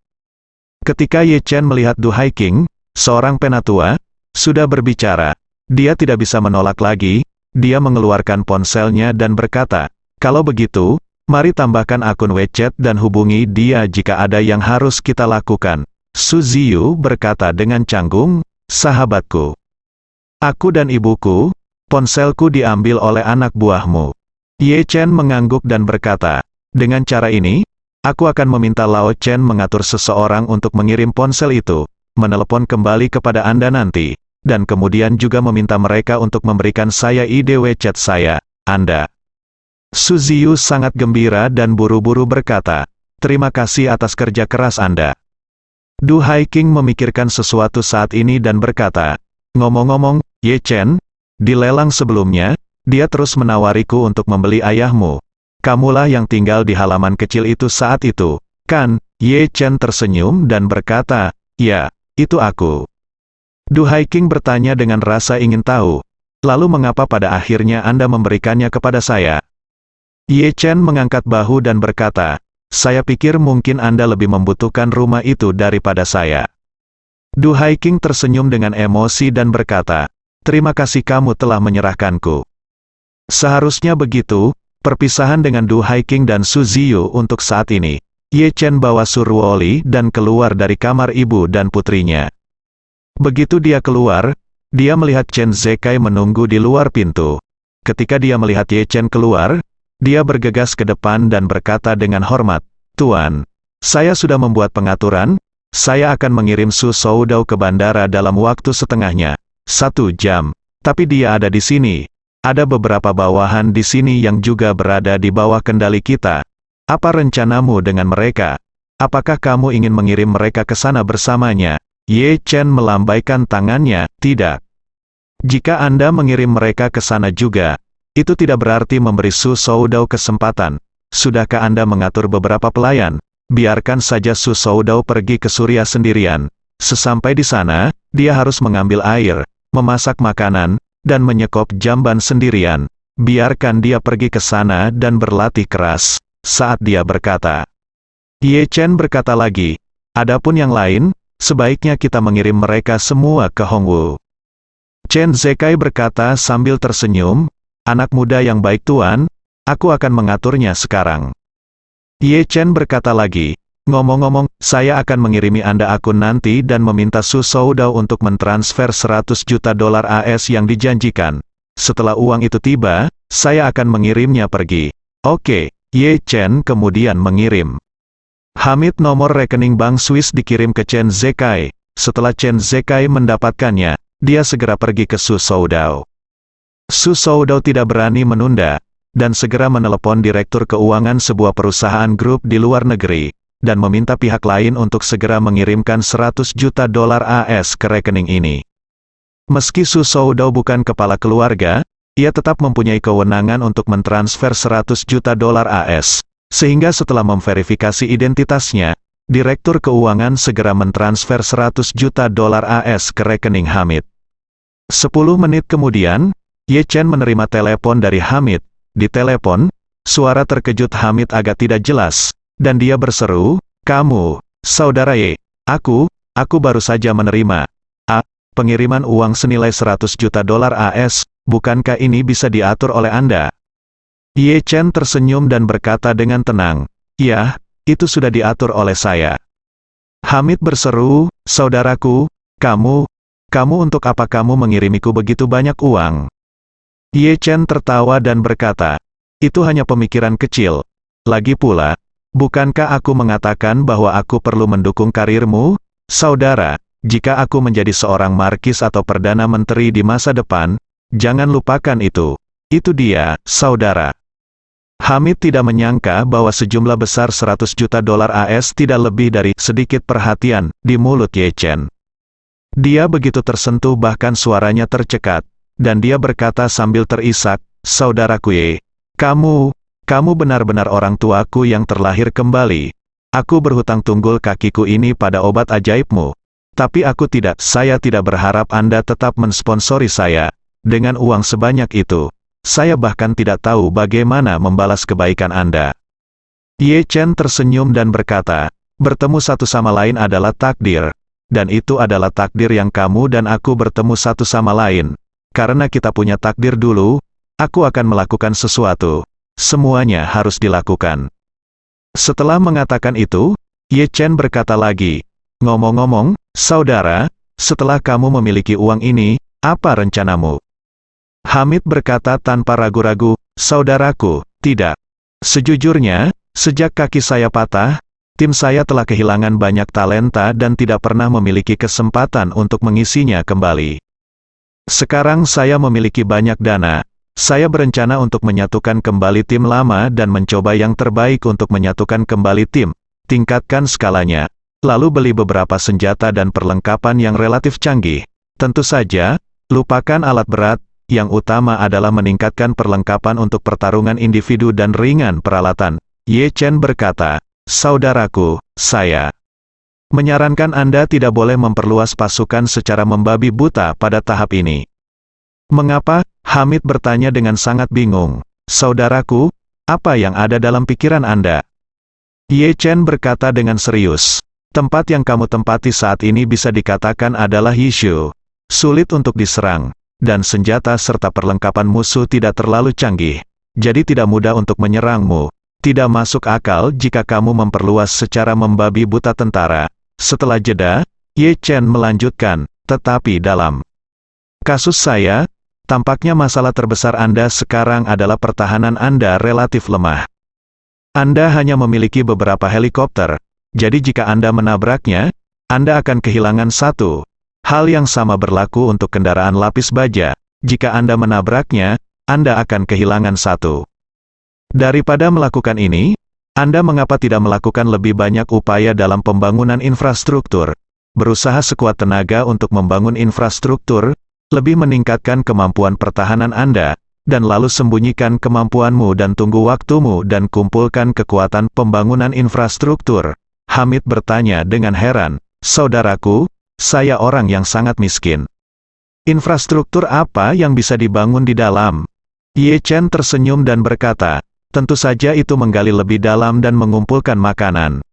Ketika Ye Chen melihat Du Haiking, seorang penatua, sudah berbicara, dia tidak bisa menolak lagi. Dia mengeluarkan ponselnya dan berkata, "Kalau begitu, mari tambahkan akun WeChat dan hubungi dia jika ada yang harus kita lakukan." Su Ziyu berkata dengan canggung, "Sahabatku, aku dan ibuku, ponselku diambil oleh anak buahmu." Ye Chen mengangguk dan berkata, "Dengan cara ini, aku akan meminta Lao Chen mengatur seseorang untuk mengirim ponsel itu. menelepon kembali kepada Anda nanti, dan kemudian juga meminta mereka untuk memberikan saya ide WeChat saya, Anda. Su Ziyu sangat gembira dan buru-buru berkata, terima kasih atas kerja keras Anda. Du Haiking memikirkan sesuatu saat ini dan berkata, ngomong-ngomong, Ye Chen, di lelang sebelumnya, dia terus menawariku untuk membeli ayahmu. Kamulah yang tinggal di halaman kecil itu saat itu, kan? Ye Chen tersenyum dan berkata, ya, itu aku. Du Haiking bertanya dengan rasa ingin tahu, lalu mengapa pada akhirnya Anda memberikannya kepada saya? Ye Chen mengangkat bahu dan berkata, saya pikir mungkin Anda lebih membutuhkan rumah itu daripada saya. Du Haiking tersenyum dengan emosi dan berkata, terima kasih kamu telah menyerahkanku. Seharusnya begitu, perpisahan dengan Du Haiking dan Su Ziyu untuk saat ini. Ye Chen bawa Su Ruoli dan keluar dari kamar ibu dan putrinya. Begitu dia keluar, dia melihat Chen Zekai menunggu di luar pintu. Ketika dia melihat Ye Chen keluar, dia bergegas ke depan dan berkata dengan hormat, Tuan, saya sudah membuat pengaturan, saya akan mengirim Su Soudao ke bandara dalam waktu setengahnya, 1 jam, tapi dia ada di sini. Ada beberapa bawahan di sini yang juga berada di bawah kendali kita. Apa rencanamu dengan mereka? Apakah kamu ingin mengirim mereka ke sana bersamanya? Ye Chen melambaikan tangannya, tidak. Jika Anda mengirim mereka ke sana juga, itu tidak berarti memberi Su Soudao kesempatan. Sudahkah Anda mengatur beberapa pelayan? Biarkan saja Su Soudao pergi ke Surya sendirian. Sesampai di sana, dia harus mengambil air, memasak makanan, dan menyekop jamban sendirian. Biarkan dia pergi ke sana dan berlatih keras. Saat dia berkata, Ye Chen berkata lagi, adapun yang lain, sebaiknya kita mengirim mereka semua ke Hongwu. Chen Zekai berkata sambil tersenyum, anak muda yang baik Tuan, aku akan mengaturnya sekarang. Ye Chen berkata lagi, ngomong-ngomong, saya akan mengirimi Anda akun nanti dan meminta Su Soudao untuk mentransfer 100 juta dolar AS yang dijanjikan. Setelah uang itu tiba, saya akan mengirimnya pergi. Oke. Ye Chen kemudian mengirim. Hamid nomor rekening bank Swiss dikirim ke Chen Zekai. Setelah Chen Zekai mendapatkannya, dia segera pergi ke Su Soudao. Su Soudao tidak berani menunda, dan segera menelepon direktur keuangan sebuah perusahaan grup di luar negeri, dan meminta pihak lain untuk segera mengirimkan 100 juta dolar AS ke rekening ini. Meski Su Soudao bukan kepala keluarga, ia tetap mempunyai kewenangan untuk mentransfer 100 juta dolar AS, sehingga setelah memverifikasi identitasnya, Direktur Keuangan segera mentransfer 100 juta dolar AS ke rekening Hamid. 10 menit kemudian, Ye Chen menerima telepon dari Hamid. Di telepon, suara terkejut Hamid agak tidak jelas, dan dia berseru, kamu, saudara Ye, aku baru saja menerima pengiriman uang senilai 100 juta dolar AS, bukankah ini bisa diatur oleh Anda? Ye Chen tersenyum dan berkata dengan tenang, ya, itu sudah diatur oleh saya. Hamid berseru, saudaraku, kamu untuk apa kamu mengirimiku begitu banyak uang? Ye Chen tertawa dan berkata, itu hanya pemikiran kecil. Lagi pula, bukankah aku mengatakan bahwa aku perlu mendukung karirmu, saudara? Jika aku menjadi seorang markis atau perdana menteri di masa depan, jangan lupakan itu. Itu dia, saudara. Hamid tidak menyangka bahwa sejumlah besar 100 juta dolar AS tidak lebih dari sedikit perhatian di mulut Ye Chen. Dia begitu tersentuh bahkan suaranya tercekat, dan dia berkata sambil terisak, saudaraku Ye, kamu benar-benar orang tuaku yang terlahir kembali. Aku berhutang tunggul kakiku ini pada obat ajaibmu. Tapi saya tidak berharap Anda tetap mensponsori saya. Dengan uang sebanyak itu, saya bahkan tidak tahu bagaimana membalas kebaikan Anda. Ye Chen tersenyum dan berkata, bertemu satu sama lain adalah takdir. Dan itu adalah takdir yang kamu dan aku bertemu satu sama lain. Karena kita punya takdir dulu, aku akan melakukan sesuatu. Semuanya harus dilakukan. Setelah mengatakan itu, Ye Chen berkata lagi, ngomong-ngomong, saudara, setelah kamu memiliki uang ini, apa rencanamu? Hamid berkata tanpa ragu-ragu, saudaraku, tidak. Sejujurnya, sejak kaki saya patah, tim saya telah kehilangan banyak talenta dan tidak pernah memiliki kesempatan untuk mengisinya kembali. Sekarang saya memiliki banyak dana. Saya berencana untuk menyatukan kembali tim lama dan mencoba yang terbaik untuk menyatukan kembali tim, tingkatkan skalanya, lalu beli beberapa senjata dan perlengkapan yang relatif canggih. Tentu saja, lupakan alat berat, yang utama adalah meningkatkan perlengkapan untuk pertarungan individu dan ringan peralatan. Ye Chen berkata, saudaraku, saya menyarankan Anda tidak boleh memperluas pasukan secara membabi buta pada tahap ini. Mengapa? Hamid bertanya dengan sangat bingung. Saudaraku, apa yang ada dalam pikiran Anda? Ye Chen berkata dengan serius. Tempat yang kamu tempati saat ini bisa dikatakan adalah Yishu. Sulit untuk diserang, dan senjata serta perlengkapan musuh tidak terlalu canggih. Jadi tidak mudah untuk menyerangmu. Tidak masuk akal jika kamu memperluas secara membabi buta tentara. Setelah jeda, Ye Chen melanjutkan, tetapi dalam kasus saya, tampaknya masalah terbesar Anda sekarang adalah pertahanan Anda relatif lemah. Anda hanya memiliki beberapa helikopter, jadi jika Anda menabraknya, Anda akan kehilangan satu. Hal yang sama berlaku untuk kendaraan lapis baja, jika Anda menabraknya, Anda akan kehilangan satu. Daripada melakukan ini, Anda mengapa tidak melakukan lebih banyak upaya dalam pembangunan infrastruktur? Berusaha sekuat tenaga untuk membangun infrastruktur, lebih meningkatkan kemampuan pertahanan Anda, dan lalu sembunyikan kemampuanmu dan tunggu waktumu dan kumpulkan kekuatan pembangunan infrastruktur. Hamid bertanya dengan heran, saudaraku, saya orang yang sangat miskin. Infrastruktur apa yang bisa dibangun di dalam? Ye Chen tersenyum dan berkata, tentu saja itu menggali lebih dalam dan mengumpulkan makanan.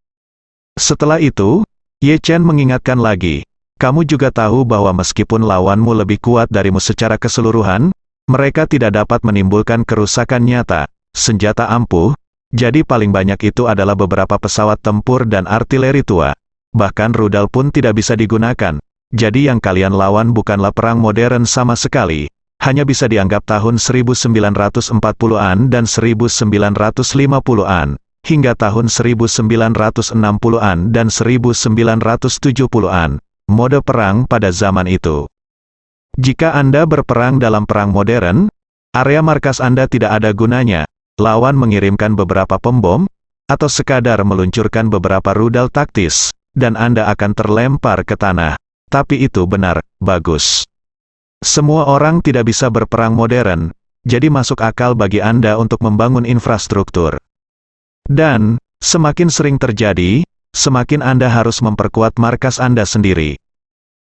Setelah itu, Ye Chen mengingatkan lagi, kamu juga tahu bahwa meskipun lawanmu lebih kuat darimu secara keseluruhan, mereka tidak dapat menimbulkan kerusakan nyata, senjata ampuh, jadi paling banyak itu adalah beberapa pesawat tempur dan artileri tua. Bahkan rudal pun tidak bisa digunakan, jadi yang kalian lawan bukanlah perang modern sama sekali. Hanya bisa dianggap tahun 1940-an dan 1950-an, hingga tahun 1960-an dan 1970-an, mode perang pada zaman itu. Jika Anda berperang dalam perang modern, area markas Anda tidak ada gunanya, lawan mengirimkan beberapa pembom, atau sekadar meluncurkan beberapa rudal taktis, dan Anda akan terlempar ke tanah. Tapi itu benar, bagus. Semua orang tidak bisa berperang modern, jadi masuk akal bagi Anda untuk membangun infrastruktur. Dan, semakin sering terjadi, semakin Anda harus memperkuat markas Anda sendiri.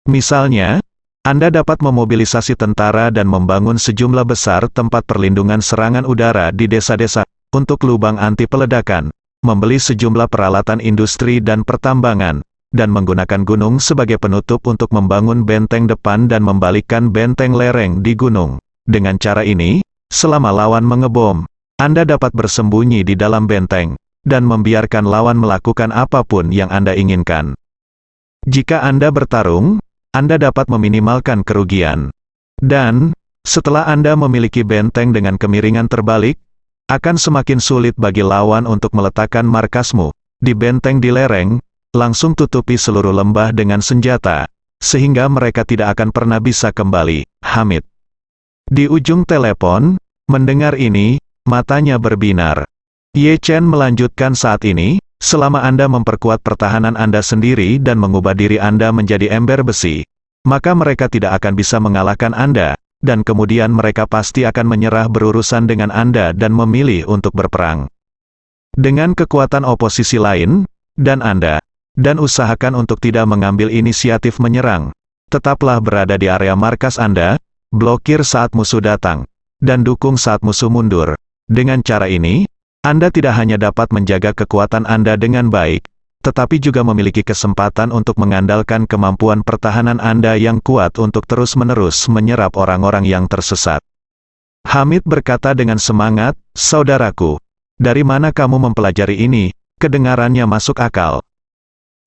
Misalnya, Anda dapat memobilisasi tentara dan membangun sejumlah besar tempat perlindungan serangan udara di desa-desa, untuk lubang anti peledakan, membeli sejumlah peralatan industri dan pertambangan, dan menggunakan gunung sebagai penutup untuk membangun benteng depan dan membalikkan benteng lereng di gunung. Dengan cara ini, selama lawan mengebom, Anda dapat bersembunyi di dalam benteng, dan membiarkan lawan melakukan apapun yang Anda inginkan. Jika Anda bertarung, Anda dapat meminimalkan kerugian. Dan, setelah Anda memiliki benteng dengan kemiringan terbalik, akan semakin sulit bagi lawan untuk meletakkan markasmu di benteng di lereng. Langsung tutupi seluruh lembah dengan senjata, sehingga mereka tidak akan pernah bisa kembali. Hamid di ujung telepon, mendengar ini, matanya berbinar. Ye Chen melanjutkan saat ini, selama Anda memperkuat pertahanan Anda sendiri dan mengubah diri Anda menjadi ember besi, maka mereka tidak akan bisa mengalahkan Anda, dan kemudian mereka pasti akan menyerah berurusan dengan Anda dan memilih untuk berperang dengan kekuatan oposisi lain, dan Anda. Dan usahakan untuk tidak mengambil inisiatif menyerang. Tetaplah berada di area markas Anda, blokir saat musuh datang, dan dukung saat musuh mundur. Dengan cara ini, Anda tidak hanya dapat menjaga kekuatan Anda dengan baik, tetapi juga memiliki kesempatan untuk mengandalkan kemampuan pertahanan Anda yang kuat untuk terus-menerus menyerap orang-orang yang tersesat. Hamid berkata dengan semangat, saudaraku, dari mana kamu mempelajari ini? Kedengarannya masuk akal.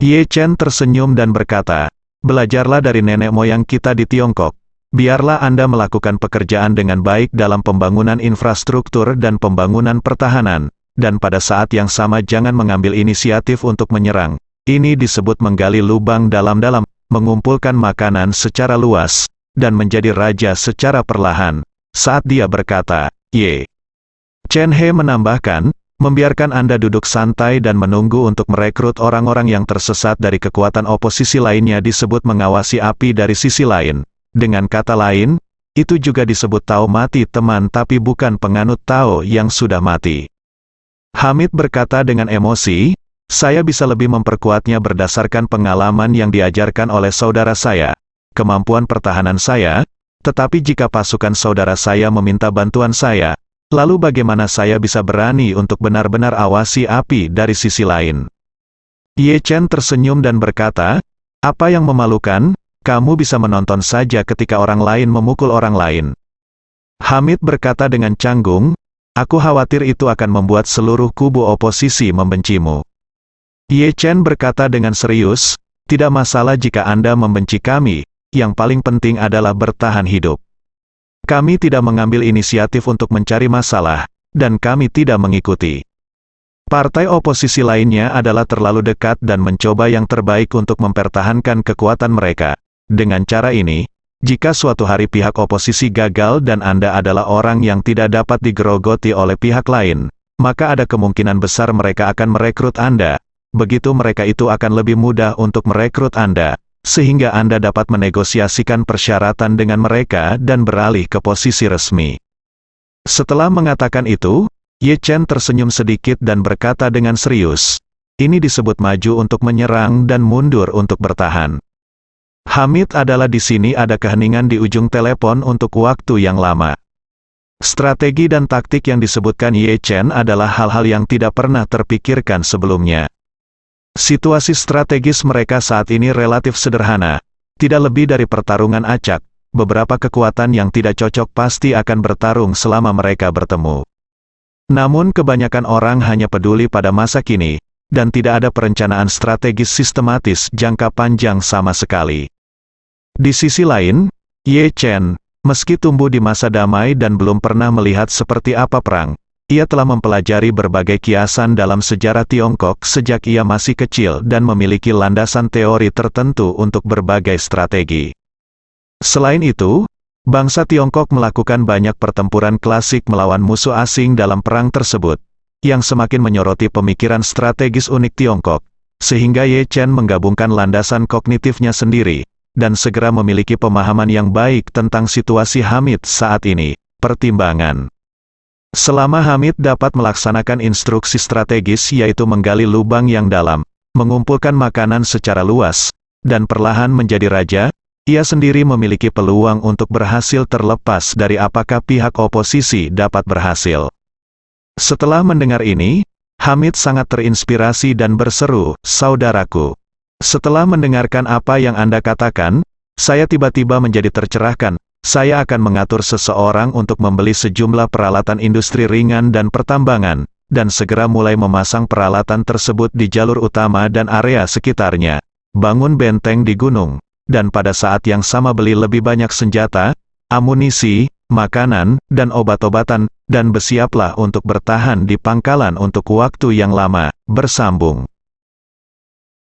Ye Chen tersenyum dan berkata, belajarlah dari nenek moyang kita di Tiongkok. Biarlah Anda melakukan pekerjaan dengan baik dalam pembangunan infrastruktur dan pembangunan pertahanan, dan pada saat yang sama jangan mengambil inisiatif untuk menyerang. Ini disebut menggali lubang dalam-dalam, mengumpulkan makanan secara luas, dan menjadi raja secara perlahan. Saat dia berkata, Ye Chen He menambahkan, membiarkan Anda duduk santai dan menunggu untuk merekrut orang-orang yang tersesat dari kekuatan oposisi lainnya disebut mengawasi api dari sisi lain. Dengan kata lain, itu juga disebut Tao mati teman tapi bukan penganut Tao yang sudah mati. Hamid berkata dengan emosi, saya bisa lebih memperkuatnya berdasarkan pengalaman yang diajarkan oleh saudara saya, kemampuan pertahanan saya, tetapi jika pasukan saudara saya meminta bantuan saya, lalu bagaimana saya bisa berani untuk benar-benar awasi api dari sisi lain? Ye Chen tersenyum dan berkata, apa yang memalukan, kamu bisa menonton saja ketika orang lain memukul orang lain. Hamid berkata dengan canggung, aku khawatir itu akan membuat seluruh kubu oposisi membencimu. Ye Chen berkata dengan serius, tidak masalah jika Anda membenci kami, yang paling penting adalah bertahan hidup. Kami tidak mengambil inisiatif untuk mencari masalah, dan kami tidak mengikuti. Partai oposisi lainnya adalah terlalu dekat dan mencoba yang terbaik untuk mempertahankan kekuatan mereka. Dengan cara ini, jika suatu hari pihak oposisi gagal dan Anda adalah orang yang tidak dapat digerogoti oleh pihak lain, maka ada kemungkinan besar mereka akan merekrut Anda. Begitu mereka itu akan lebih mudah untuk merekrut Anda, sehingga Anda dapat menegosiasikan persyaratan dengan mereka dan beralih ke posisi resmi. Setelah mengatakan itu, Ye Chen tersenyum sedikit dan berkata dengan serius, ini disebut maju untuk menyerang dan mundur untuk bertahan. Hamid adalah di sini ada keheningan di ujung telepon untuk waktu yang lama. Strategi dan taktik yang disebutkan Ye Chen adalah hal-hal yang tidak pernah terpikirkan sebelumnya. Situasi strategis mereka saat ini relatif sederhana, tidak lebih dari pertarungan acak, beberapa kekuatan yang tidak cocok pasti akan bertarung selama mereka bertemu. Namun kebanyakan orang hanya peduli pada masa kini, dan tidak ada perencanaan strategis sistematis jangka panjang sama sekali. Di sisi lain, Ye Chen, meski tumbuh di masa damai dan belum pernah melihat seperti apa perang, ia telah mempelajari berbagai kiasan dalam sejarah Tiongkok sejak ia masih kecil dan memiliki landasan teori tertentu untuk berbagai strategi. Selain itu, bangsa Tiongkok melakukan banyak pertempuran klasik melawan musuh asing dalam perang tersebut, yang semakin menyoroti pemikiran strategis unik Tiongkok, sehingga Ye Chen menggabungkan landasan kognitifnya sendiri, dan segera memiliki pemahaman yang baik tentang situasi Hamid saat ini. Pertimbangan. Selama Hamid dapat melaksanakan instruksi strategis yaitu menggali lubang yang dalam, mengumpulkan makanan secara luas, dan perlahan menjadi raja, ia sendiri memiliki peluang untuk berhasil terlepas dari apakah pihak oposisi dapat berhasil. Setelah mendengar ini, Hamid sangat terinspirasi dan berseru, saudaraku. Setelah mendengarkan apa yang Anda katakan, saya tiba-tiba menjadi tercerahkan. Saya akan mengatur seseorang untuk membeli sejumlah peralatan industri ringan dan pertambangan, dan segera mulai memasang peralatan tersebut di jalur utama dan area sekitarnya. Bangun benteng di gunung, dan pada saat yang sama beli lebih banyak senjata, amunisi, makanan, dan obat-obatan, dan bersiaplah untuk bertahan di pangkalan untuk waktu yang lama. Bersambung.